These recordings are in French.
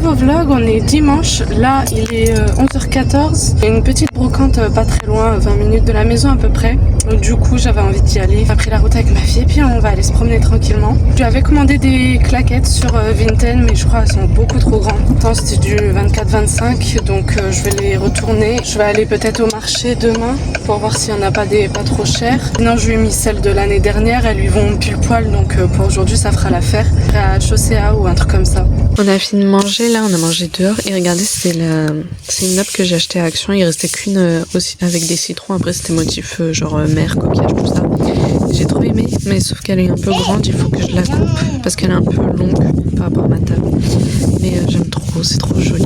Nouveau vlog, on est dimanche, là il est 11h14, il y a une petite brocante pas très loin, 20 minutes de la maison à peu près. Donc, du coup j'avais envie d'y aller, j'ai pris la route avec ma fille et puis on va aller se promener tranquillement. Je lui avais commandé des claquettes sur Vinted mais je crois qu'elles sont beaucoup trop grandes. Pourtant c'était du 24-25 donc je vais les retourner. Je vais aller peut-être au marché demain pour voir s'il n'y en a pas des pas trop chères. Sinon je lui ai mis celles de l'année dernière, elles lui vont pile poil donc pour aujourd'hui ça fera l'affaire. À Chaussea ou un truc comme ça. On a fini de manger, là on a mangé dehors et regardez c'est une nappe que j'ai achetée à Action, il restait qu'une aussi avec des citrons, après c'était motif genre mer, coquillage, tout ça. J'ai trop aimé mais sauf qu'elle est un peu grande, il faut que je la coupe parce qu'elle est un peu longue par rapport à ma table. Mais j'aime trop, c'est trop joli.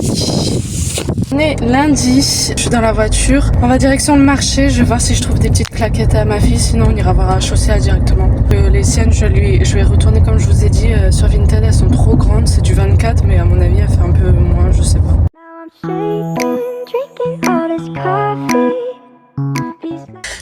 On est lundi, je suis dans la voiture, on va direction le marché, je vais voir si je trouve des petites claquettes à ma fille, sinon on ira voir à Chaussea directement. Les siennes je vais retourner comme je vous ai dit sur Vinted, elles sont trop grandes, c'est du 24 mais à mon avis elle fait un peu moins, je sais pas.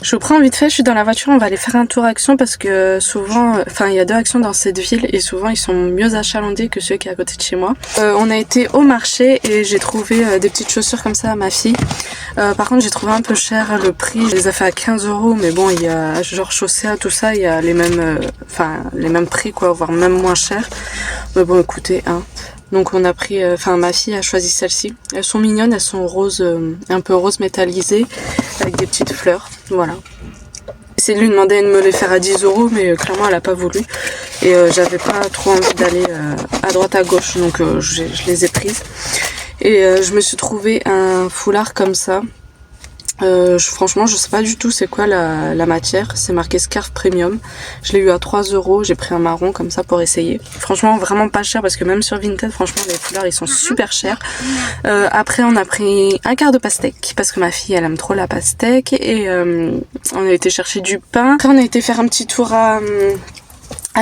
Je vous prends vite fait, je suis dans la voiture, on va aller faire un tour Action parce que souvent, il y a 2 Actions dans cette ville et souvent ils sont mieux achalandés que ceux qui est à côté de chez moi. On a été au marché et j'ai trouvé des petites chaussures comme ça à ma fille. Par contre j'ai trouvé un peu cher le prix, je les ai fait à 15 € mais bon il y a genre Chaussea, tout ça, il y a les mêmes prix quoi, voire même moins cher. Mais bon écoutez, hein. Donc on a pris, ma fille a choisi celle-ci. Elles sont mignonnes, elles sont roses, un peu rose métallisé, avec des petites fleurs, voilà. J'ai essayé de lui demander de me les faire à 10 € mais clairement elle a pas voulu. Et j'avais pas trop envie d'aller à droite à gauche, donc je les ai prises. Et je me suis trouvé un foulard comme ça. Franchement je sais pas du tout c'est quoi la matière, c'est marqué Scarf Premium, je l'ai eu à 3 €, j'ai pris un marron comme ça pour essayer. Franchement vraiment pas cher parce que même sur Vinted franchement les foulards ils sont super chers. Après on a pris un quart de pastèque parce que ma fille elle aime trop la pastèque et on a été chercher du pain. Après on a été faire un petit tour à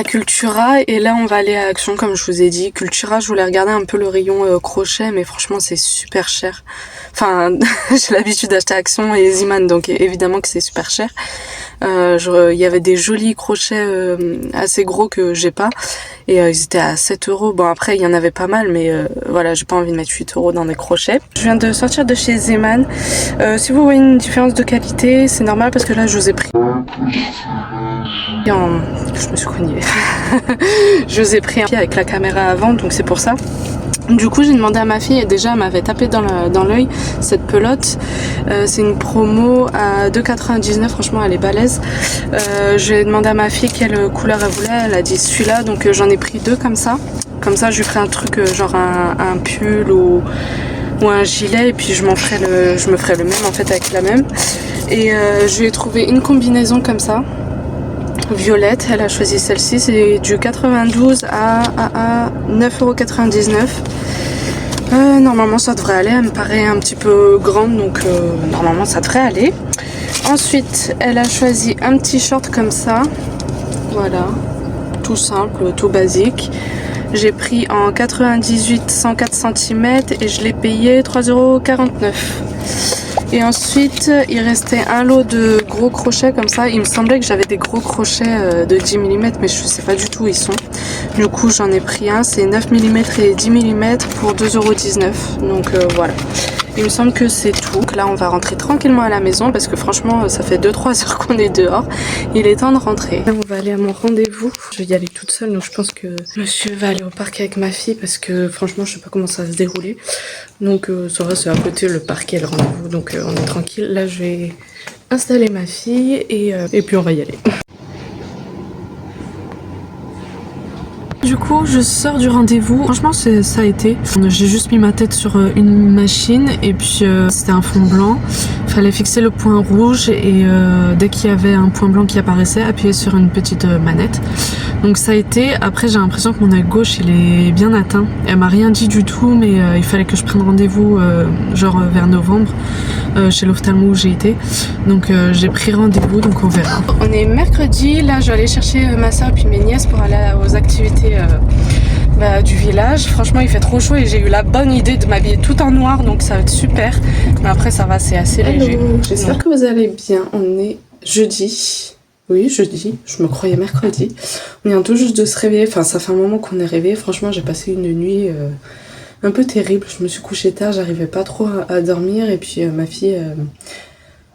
Cultura et là on va aller à Action comme je vous ai dit. Cultura je voulais regarder un peu le rayon crochet mais franchement c'est super cher. Enfin j'ai l'habitude d'acheter Action et Ziman donc évidemment que c'est super cher. Il y avait des jolis crochets assez gros que j'ai pas et ils étaient à 7 €. Bon après il y en avait pas mal mais voilà j'ai pas envie de mettre 8 € dans des crochets. Je viens de sortir de chez Zeman. Si vous voyez une différence de qualité c'est normal parce que là je vous ai pris je me suis cognée. Je vous ai pris un pied avec la caméra avant donc c'est pour ça. Du coup j'ai demandé à ma fille et déjà elle m'avait tapé dans l'œil cette pelote. C'est une promo à 2,99 €, franchement elle est balèze. J'ai demandé à ma fille quelle couleur elle voulait, elle a dit celui-là donc j'en ai pris 2 comme ça. Comme ça je lui ferai un truc genre un pull ou un gilet et puis je me ferai le même en fait avec la même. Et je lui ai trouvé une combinaison comme ça. Violette, elle a choisi celle-ci, c'est du 92 à 9,99 €. Normalement ça devrait aller, elle me paraît un petit peu grande donc normalement ça devrait aller. Ensuite elle a choisi un petit short comme ça, voilà, tout simple, tout basique. J'ai pris en 98 104 cm et je l'ai payé 3,49 €. Et ensuite il restait un lot de gros crochets comme ça. Il me semblait que j'avais des gros crochets de 10 mm mais je sais pas du tout où ils sont. Du coup j'en ai pris un, c'est 9 mm et 10 mm pour 2,19 €. Donc voilà. Il me semble que c'est tout. Donc là on va rentrer tranquillement à la maison parce que franchement ça fait 2-3 heures qu'on est dehors. Il est temps de rentrer. Là, on va aller à mon rendez-vous. Je vais y aller toute seule donc je pense que monsieur va aller au parc avec ma fille parce que franchement je sais pas comment ça va se dérouler. Donc ça va, c'est à côté le parc et le rendez-vous donc on est tranquille. Là je vais installer ma fille et puis on va y aller. Du coup je sors du rendez-vous, franchement ça a été, j'ai juste mis ma tête sur une machine et puis c'était un fond blanc, fallait fixer le point rouge et dès qu'il y avait un point blanc qui apparaissait, appuyer sur une petite manette. Donc ça a été, après j'ai l'impression que mon œil gauche il est bien atteint, elle m'a rien dit du tout mais il fallait que je prenne rendez-vous genre vers novembre chez l'ophtalmo où j'ai été, donc j'ai pris rendez-vous donc on verra. On est mercredi, là je vais aller chercher ma soeur et puis mes nièces pour aller aux activités du village. Franchement il fait trop chaud et j'ai eu la bonne idée de m'habiller tout en noir donc ça va être super, mais après ça va, c'est assez léger. J'espère que vous allez bien. On est jeudi. Oui, jeudi, je me croyais mercredi. On vient tout juste de se réveiller, enfin ça fait un moment qu'on est réveillé. Franchement j'ai passé une nuit un peu terrible. Je me suis couchée tard, j'arrivais pas trop à dormir et puis ma fille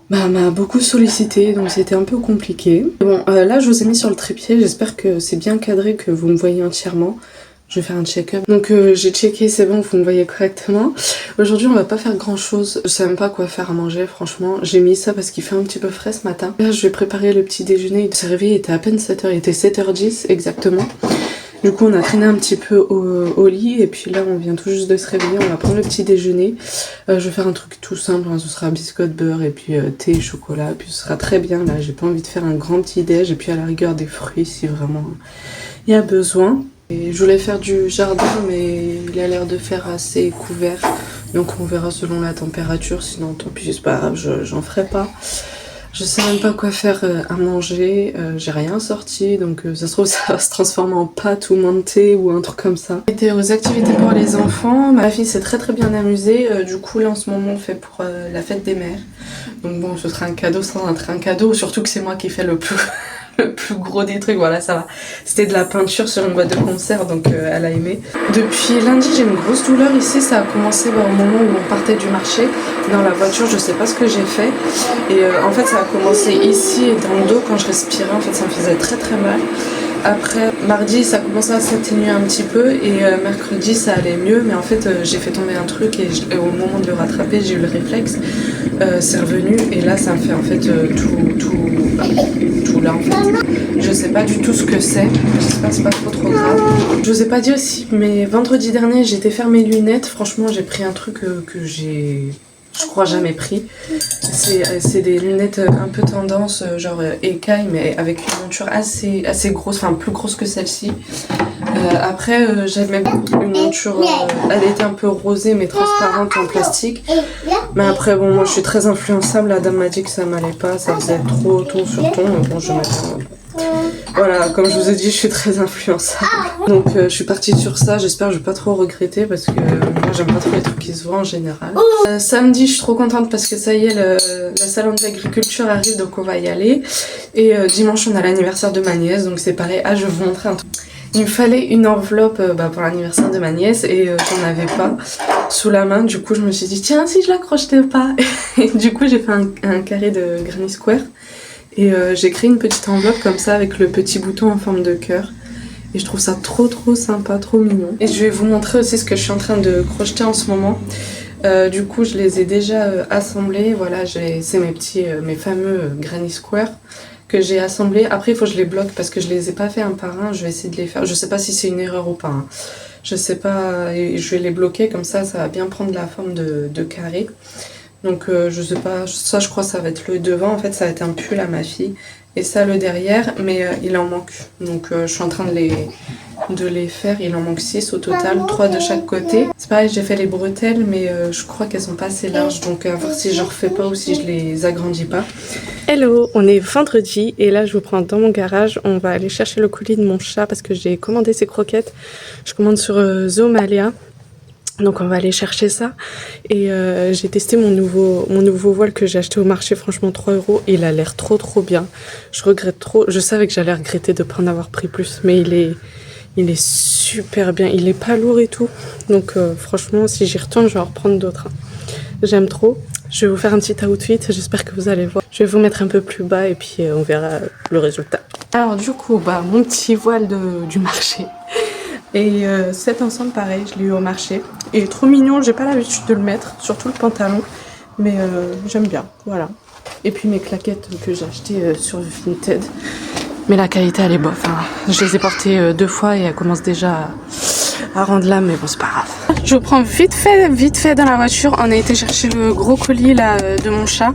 m'a beaucoup sollicité, donc c'était un peu compliqué. Bon, là je vous ai mis sur le trépied, j'espère que c'est bien cadré, que vous me voyez entièrement. Je vais faire un check-up. Donc j'ai checké, c'est bon, vous me voyez correctement. Aujourd'hui on va pas faire grand chose. Je sais même pas quoi faire à manger, franchement. J'ai mis ça parce qu'il fait un petit peu frais ce matin. Là je vais préparer le petit déjeuner. Il s'est réveillé, il était à peine 7h, il était 7h10 exactement. Du coup on a traîné un petit peu au lit et puis là on vient tout juste de se réveiller, on va prendre le petit déjeuner. Je vais faire un truc tout simple, hein. Ce sera biscotte beurre et puis thé, chocolat, et puis ce sera très bien. Là j'ai pas envie de faire un grand petit déj et puis à la rigueur des fruits si vraiment il y a besoin. Et je voulais faire du jardin mais il a l'air de faire assez couvert, donc on verra selon la température, sinon tant pis c'est pas grave, j'en ferai pas. Je sais même pas quoi faire à manger, j'ai rien sorti, donc ça se trouve ça va se transformer en pâte ou monté ou un truc comme ça. J'étais aux activités pour les enfants, ma fille s'est très bien amusée, du coup là en ce moment on fait pour la fête des mères. Donc bon, ce sera un cadeau sans être un cadeau, surtout que c'est moi qui fais le plus gros des trucs, voilà ça va. C'était de la peinture sur une boîte de concert, donc elle a aimé. Depuis lundi j'ai une grosse douleur ici, ça a commencé au moment où on partait du marché. Dans la voiture je sais pas ce que j'ai fait. Et en fait ça a commencé ici et dans le dos quand je respirais, en fait ça me faisait très mal. Après mardi ça commençait à s'atténuer un petit peu et mercredi ça allait mieux, mais en fait j'ai fait tomber un truc et au moment de le rattraper j'ai eu le réflexe, c'est revenu et là ça me fait en fait tout là en fait. Je sais pas du tout ce que c'est, j'espère que c'est pas trop grave. Je vous ai pas dit aussi, mais vendredi dernier j'ai été faire mes lunettes, franchement j'ai pris un truc que je crois jamais pris. C'est des lunettes un peu tendance, genre écaille, mais avec une monture assez grosse, enfin plus grosse que celle-ci. Après j'avais une monture, elle était un peu rosée mais transparente en plastique. Mais après bon, moi je suis très influençable, la dame m'a dit que ça m'allait pas, ça faisait trop ton sur ton, bon je m'attends. Voilà, comme je vous ai dit, je suis très influençable. Donc je suis partie sur ça, j'espère que je vais pas trop regretter parce que moi j'aime pas trop les trucs qui se voient en général. Samedi, je suis trop contente parce que ça y est, le salon de l'agriculture arrive, donc on va y aller. Et dimanche, on a l'anniversaire de ma nièce, donc c'est pareil. Ah, je vais vous montrer un truc. Il me fallait une enveloppe pour l'anniversaire de ma nièce et j'en avais pas sous la main. Du coup, je me suis dit, tiens, si je l'accrochetais pas. Et du coup, j'ai fait un carré de Granny Square. Et j'ai créé une petite enveloppe comme ça avec le petit bouton en forme de cœur. Et je trouve ça trop sympa, trop mignon. Et je vais vous montrer aussi ce que je suis en train de crocheter en ce moment. Du coup, je les ai déjà assemblés. Voilà, c'est mes fameux Granny Square que j'ai assemblés. Après, il faut que je les bloque parce que je les ai pas fait un par un. Je vais essayer de les faire. Je sais pas si c'est une erreur ou pas, hein. Je sais pas. Et je vais les bloquer comme ça va bien prendre la forme de carré. Donc je sais pas, ça je crois ça va être le devant, en fait ça va être un pull à ma fille. Et ça le derrière, mais il en manque. Donc je suis en train de les faire, il en manque 6 au total, 3 de chaque côté. C'est pareil, j'ai fait les bretelles, mais je crois qu'elles sont pas assez larges, donc à voir si je refais pas ou si je les agrandis pas. Hello, on est vendredi et là je vous prends dans mon garage, on va aller chercher le colis de mon chat parce que j'ai commandé ses croquettes. Je commande sur Zoomalia. Donc on va aller chercher ça et j'ai testé mon nouveau voile que j'ai acheté au marché, franchement 3 €, il a l'air trop bien. Je regrette trop, je savais que j'allais regretter de ne pas en avoir pris plus, mais il est super bien, il est pas lourd et tout, donc franchement si j'y retourne je vais en reprendre d'autres. J'aime trop. Je vais vous faire un petit outfit, j'espère que vous allez voir. Je vais vous mettre un peu plus bas et puis on verra le résultat. Alors du coup, mon petit voile du marché. Et cet ensemble pareil, je l'ai eu au marché. Il est trop mignon, j'ai pas l'habitude de le mettre, surtout le pantalon. Mais j'aime bien, voilà. Et puis mes claquettes que j'ai achetées sur Vinted. Mais la qualité elle est bof, hein. Je les ai portées 2 fois et elles commencent déjà à rendre l'âme, mais bon c'est pas grave. Je vous prends vite fait dans la voiture. On a été chercher le gros colis là de mon chat.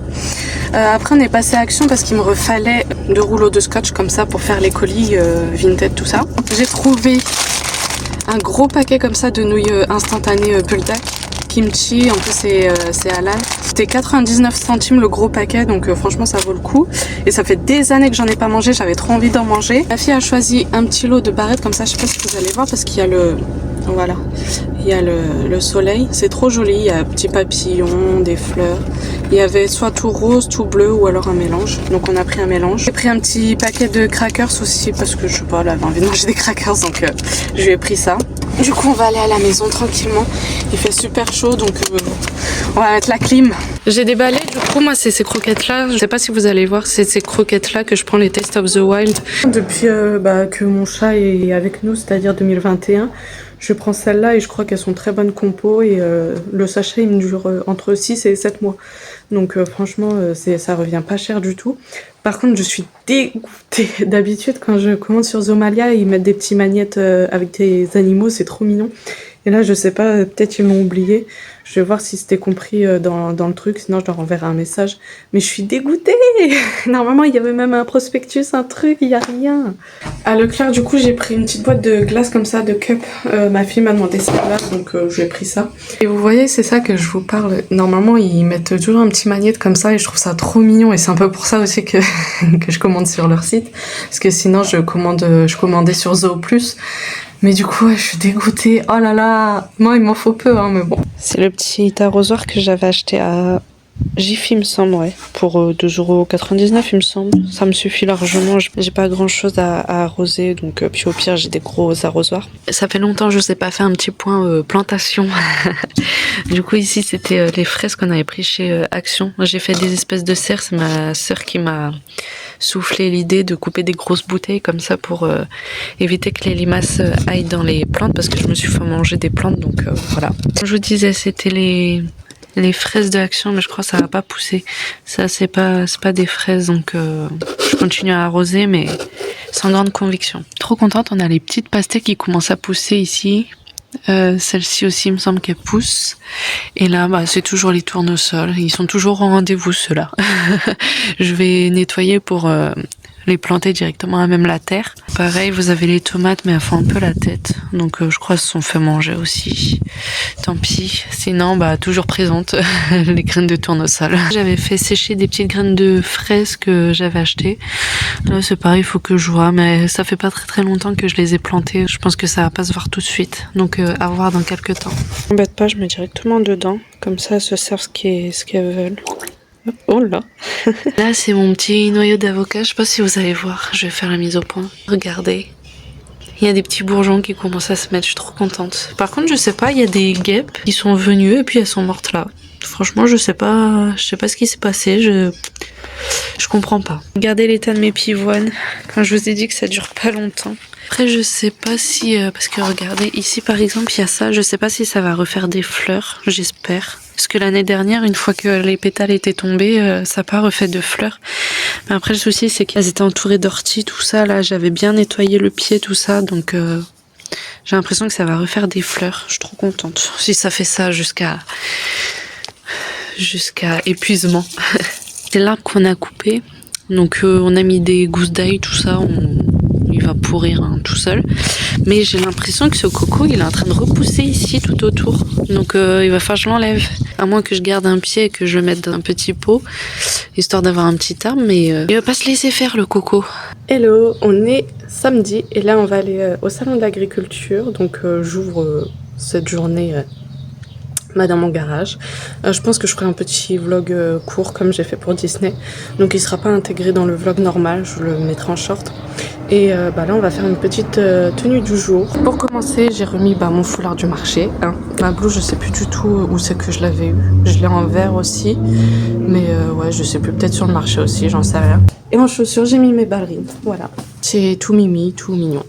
Après on est passé à Action parce qu'il me refallait 2 rouleaux de scotch comme ça pour faire les colis Vinted, tout ça. J'ai trouvé un gros paquet comme ça de nouilles instantanées buldak. Kimchi, en plus c'est halal. C'était 99 centimes le gros paquet, donc franchement ça vaut le coup. Et ça fait des années que j'en ai pas mangé, j'avais trop envie d'en manger. Ma fille a choisi un petit lot de barrettes comme ça, je sais pas si vous allez voir parce qu'il y a voilà, il y a le soleil, c'est trop joli, il y a un petit papillon, des fleurs. Il y avait soit tout rose, tout bleu ou alors un mélange. Donc on a pris un mélange. J'ai pris un petit paquet de crackers aussi parce que je sais pas, elle avait envie de manger des crackers, donc je lui ai pris ça. Du coup on va aller à la maison tranquillement. Il fait super chaud donc on va mettre la clim. J'ai déballé du coup moi c'est ces croquettes là. Je sais pas si vous allez voir, c'est ces croquettes là que je prends les Taste of the Wild. Depuis que mon chat est avec nous, c'est-à-dire 2021, je prends celle-là et je crois qu'elles sont très bonnes compo et le sachet il me dure entre 6 et 7 mois. Donc franchement ça revient pas cher du tout. Par contre je suis dégoûtée. D'habitude quand je commande sur Zomalia ils mettent des petits magnettes avec des animaux, c'est trop mignon. Et là je sais pas, peut-être ils m'ont oublié. Je vais voir si c'était compris dans le truc, sinon je leur enverrai un message. Mais je suis dégoûtée. Normalement il y avait même un prospectus, un truc, il y a rien. À Leclerc du coup j'ai pris une petite boîte de glace comme ça, de cup. Ma fille m'a demandé celle-là donc j'ai pris ça. Et vous voyez c'est ça que je vous parle. Normalement ils mettent toujours un petit magnète comme ça et je trouve ça trop mignon. Et c'est un peu pour ça aussi que, que je commande sur leur site. Parce que sinon je commandais sur Zoo+. Mais du coup, ouais, je suis dégoûtée. Oh là là, moi il m'en faut peu, hein, mais bon. C'est le petit arrosoir que j'avais acheté à Jiffy, il me semble, ouais. Pour 2,99 €, il me semble. Ça me suffit largement. J'ai pas grand chose à arroser, donc puis au pire, j'ai des gros arrosoirs. Ça fait longtemps que je sais pas faire un petit point plantation. Du coup, ici, c'était les fraises qu'on avait pris chez Action. J'ai fait des espèces de serres. C'est ma sœur qui m'a soufflé l'idée de couper des grosses bouteilles comme ça pour éviter que les limaces aillent dans les plantes parce que je me suis fait manger des plantes, donc voilà. Comme je vous disais, c'était les fraises de Action, mais je crois que ça va pas pousser. Ça, c'est pas des fraises, donc je continue à arroser, mais sans grande conviction. Trop contente, on a les petites pastèques qui commencent à pousser ici. Celle-ci aussi, il me semble qu'elle pousse. Et là, c'est toujours les tournesols. Ils sont toujours au rendez-vous, ceux-là. Je vais nettoyer pour les planter directement à même la terre. Pareil, vous avez les tomates, mais elles font un peu la tête. Donc je crois qu'elles se sont fait manger aussi. Tant pis. Sinon, toujours présente, les graines de tournesol. J'avais fait sécher des petites graines de fraises que j'avais achetées. Là, c'est pareil, il faut que je vois, mais ça fait pas très très longtemps que je les ai plantées. Je pense que ça va pas se voir tout de suite. Donc à voir dans quelques temps. M'embête pas, je mets directement dedans. Comme ça, elles se servent ce qu'elles veulent. Oh là. Là c'est mon petit noyau d'avocat, je sais pas si vous allez voir, je vais faire la mise au point. Regardez, il y a des petits bourgeons qui commencent à se mettre, je suis trop contente. Par contre je sais pas, il y a des guêpes qui sont venues et puis elles sont mortes là. Franchement je sais pas ce qui s'est passé, je comprends pas. Regardez l'état de mes pivoines, quand je vous ai dit que ça dure pas longtemps. Après je sais pas si, parce que regardez ici par exemple il y a ça, je sais pas si ça va refaire des fleurs, j'espère. Parce que l'année dernière, une fois que les pétales étaient tombés, ça n'a pas refait de fleurs. Mais après, le souci, c'est qu'elles étaient entourées d'orties, tout ça. Là, j'avais bien nettoyé le pied, tout ça. Donc, j'ai l'impression que ça va refaire des fleurs. Je suis trop contente. Si ça fait ça jusqu'à épuisement. C'est l'arbre qu'on a coupé. Donc, on a mis des gousses d'ail, tout ça. Il va pourrir tout seul. Mais j'ai l'impression que ce coco, il est en train de repousser ici, tout autour. Donc, il va falloir que je l'enlève. À moins que je garde un pied et que je le mette dans un petit pot, histoire d'avoir un petit arbre, mais il va pas se laisser faire, le coco. Hello, on est samedi et là on va aller au salon de l'agriculture. Donc j'ouvre cette journée dans mon garage. Je pense que je ferai un petit vlog court comme j'ai fait pour Disney. Donc il sera pas intégré dans le vlog normal, je le mettrai en short. Et là on va faire une petite tenue du jour. Pour commencer j'ai remis mon foulard du marché. Ma blouse je sais plus du tout où c'est que je l'avais eu. Je l'ai en vert aussi. Mais ouais je sais plus, peut-être sur le marché aussi, j'en sais rien. Et en chaussures j'ai mis mes ballerines. Voilà. C'est tout mimi, tout mignon.